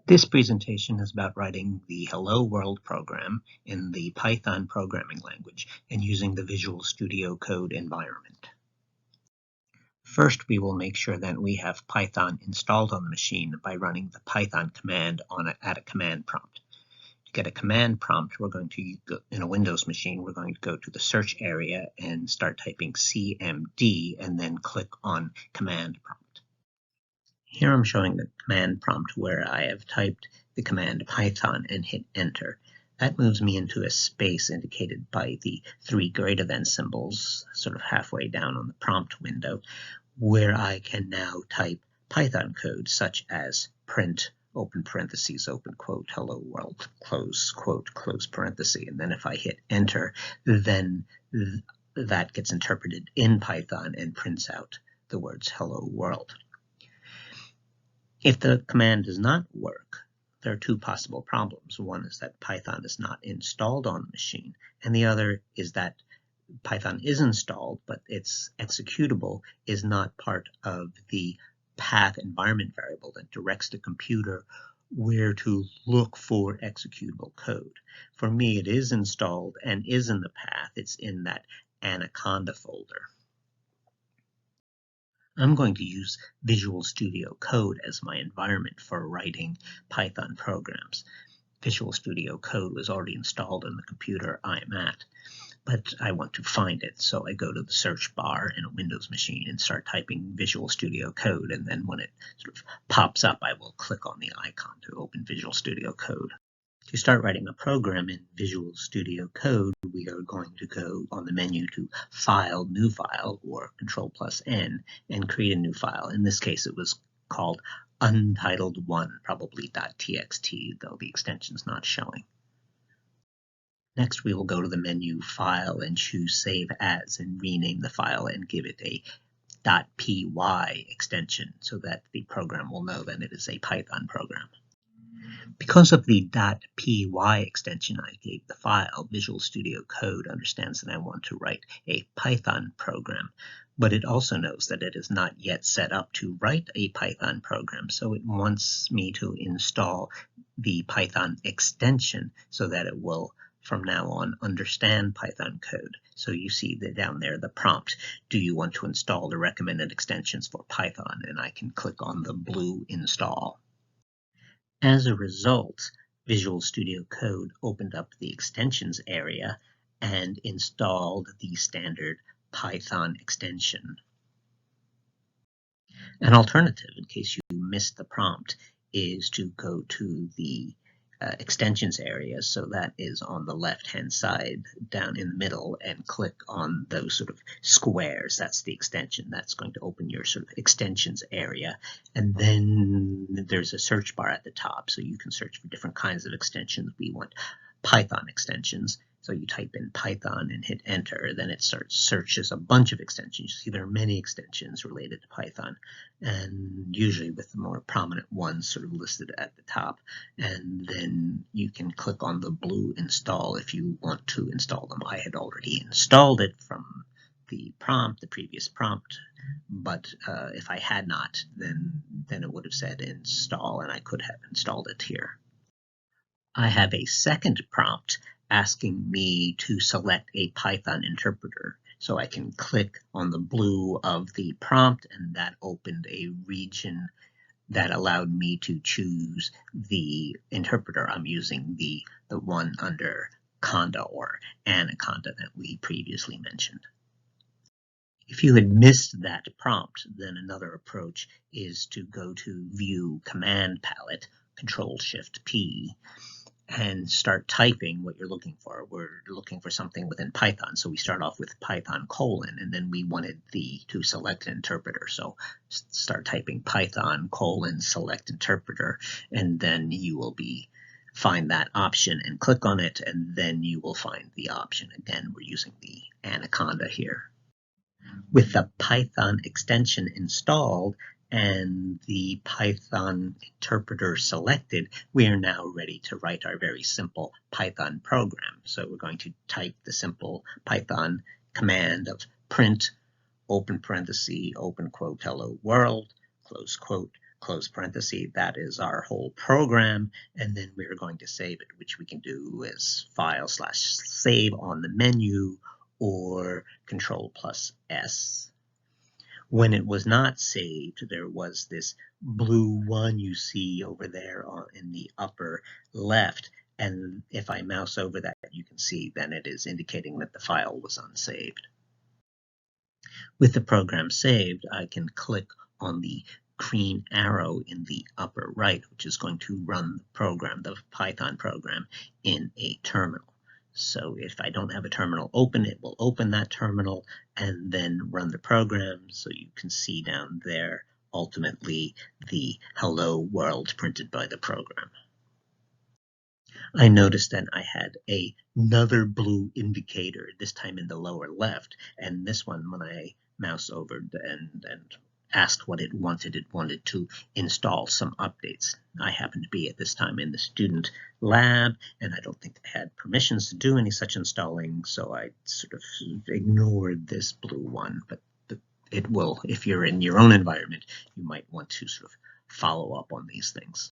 This presentation is about writing the Hello World program in the Python programming language and using the Visual Studio Code environment. First, we will make sure that we have Python installed on the machine by running the Python command at a command prompt. To get a command prompt, we're going to, in a Windows machine, we're going to go to the search area and start typing CMD and then click on command prompt. Here I'm showing the command prompt where I have typed the command Python and hit enter. That moves me into a space indicated by the 3 greater than symbols, sort of halfway down on the prompt window, where I can now type Python code such as print, open parentheses, open quote, hello world, close quote, close parenthesis. And then if I hit enter, then that gets interpreted in Python and prints out the words hello world. If the command does not work, there are 2 possible problems. One is that Python is not installed on the machine, and the other is that Python is installed, but its executable is not part of the path environment variable that directs the computer where to look for executable code. For me, it is installed and is in the path. It's in that Anaconda folder. I'm going to use Visual Studio Code as my environment for writing Python programs. Visual Studio Code was already installed on the computer I'm at, but I want to find it. So I go to the search bar in a Windows machine and start typing Visual Studio Code, and then when it sort of pops up, I will click on the icon to open Visual Studio Code. To start writing a program in Visual Studio Code, we are going to go on the menu to File, New File, or Ctrl+N, and create a new file. In this case, it was called untitled1, probably .txt, though the extension's not showing. Next, we will go to the menu File and choose Save As and rename the file and give it a .py extension so that the program will know that it is a Python program. Because of the .py extension I gave the file, Visual Studio Code understands that I want to write a Python program, but it also knows that it is not yet set up to write a Python program, so it wants me to install the Python extension so that it will, from now on, understand Python code. So you see that down there, the prompt, do you want to install the recommended extensions for Python? And I can click on the blue install. As a result, Visual Studio Code opened up the extensions area and installed the standard Python extension. An alternative, in case you missed the prompt, is to go to the extensions area, so that is on the left-hand side down in the middle, and click on those sort of squares. That's the extension. That's going to open your sort of extensions area, and then there's a search bar at the top, so you can search for different kinds of extensions. We want Python extensions, so you type in Python and hit enter, then it searches a bunch of extensions. You see there are many extensions related to Python, and usually with the more prominent ones sort of listed at the top, and then you can click on the blue install if you want to install them. I had already installed it from the prompt, the previous prompt, but if I had not, then it would have said install, and I could have installed it here. I have a second prompt asking me to select a Python interpreter. So I can click on the blue of the prompt, and that opened a region that allowed me to choose the interpreter. I'm using the one under Conda or Anaconda that we previously mentioned. If you had missed that prompt, then another approach is to go to View Command Palette, Ctrl+Shift+P, and start typing what you're looking for. We're looking for something within Python, so we start off with Python : and then we wanted to select an interpreter. So start typing Python : select interpreter, and then you will find that option and click on it, and then you will find the option. Again, we're using the Anaconda here. With the Python extension installed and the Python interpreter selected, we are now ready to write our very simple Python program. So we're going to type the simple Python command of print, open parenthesis, open quote, hello world, close quote, close parenthesis, that is our whole program, and then we're going to save it, which we can do as File/Save on the menu or Ctrl+S. When it was not saved, there was this blue 1 you see over there in the upper left, and if I mouse over that, you can see then it is indicating that the file was unsaved. With the program saved, I can click on the green arrow in the upper right, which is going to run the program, the Python program, in a terminal. So if I don't have a terminal open, it will open that terminal and then run the program. So you can see down there, ultimately, the hello world printed by the program. I noticed then I had another blue indicator, this time in the lower left, and this one, when I mouse over and asked what it wanted to install some updates. I happened to be at this time in the student lab, and I don't think I had permissions to do any such installing, so I sort of ignored this blue one, but it will, if you're in your own environment, you might want to sort of follow up on these things.